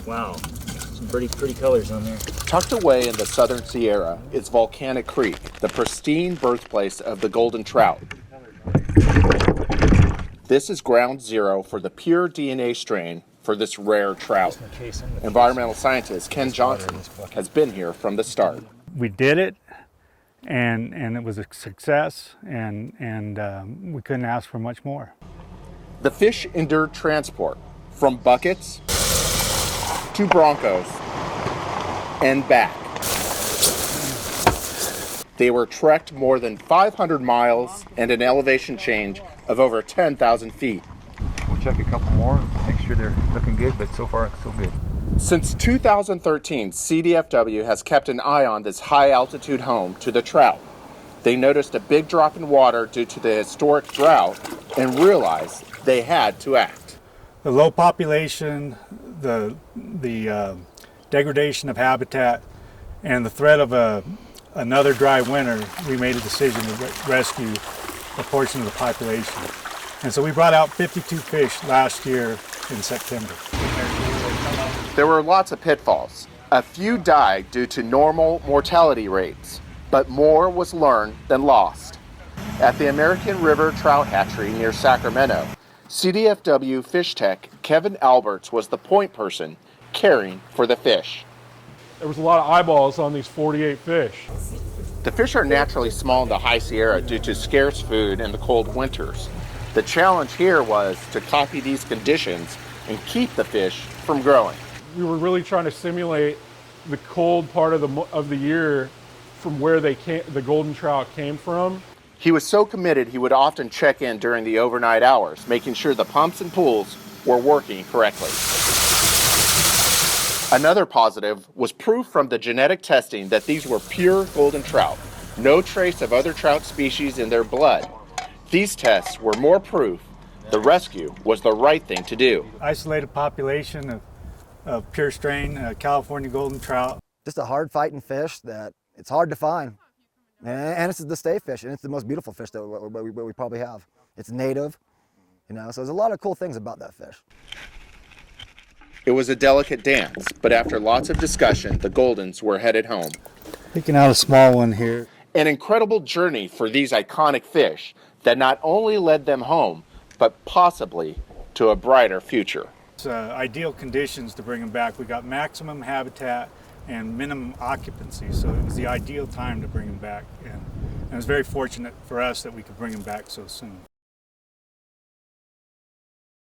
Wow, some pretty colors on there. Tucked away in the southern Sierra is Volcanic Creek, the pristine birthplace of the golden trout. This is ground zero for the pure DNA strain for this rare trout. Environmental scientist Ken Johnson has been here from the start. We did it, and it was a success, and we couldn't ask for much more. The fish endured transport from buckets to Broncos and back. They were trekked more than 500 miles and an elevation change of over 10,000 feet. We'll check a couple more, make sure they're looking good, but so far so good. Since 2013, CDFW has kept an eye on this high-altitude home to the trout. They noticed a big drop in water due to the historic drought and realized they had to act. The low population, the degradation of habitat, and the threat of another dry winter, we made a decision to rescue a portion of the population. And so we brought out 52 fish last year in September. There were lots of pitfalls. A few died due to normal mortality rates, but more was learned than lost. At the American River Trout Hatchery near Sacramento, CDFW fish tech Kevin Alberts was the point person caring for the fish. There was a lot of eyeballs on these 48 fish. The fish are naturally small in the high Sierra due to scarce food in the cold winters. The challenge here was to copy these conditions and keep the fish from growing. We were really trying to simulate the cold part of the year from where the golden trout came from. He was so committed he would often check in during the overnight hours, making sure the pumps and pools were working correctly. Another positive was proof from the genetic testing that these were pure golden trout, no trace of other trout species in their blood. These tests were more proof the rescue was the right thing to do. Isolated population of pure strain California golden trout. Just a hard fighting fish that it's hard to find. And it's the stay fish, and it's the most beautiful fish that we probably have. It's native, so there's a lot of cool things about that fish. It was a delicate dance, but after lots of discussion, the Goldens were headed home. Picking out a small one here. An incredible journey for these iconic fish that not only led them home, but possibly to a brighter future. It's ideal conditions to bring them back. We got maximum habitat and minimum occupancy, so it was the ideal time to bring them back. And it was very fortunate for us that we could bring them back so soon.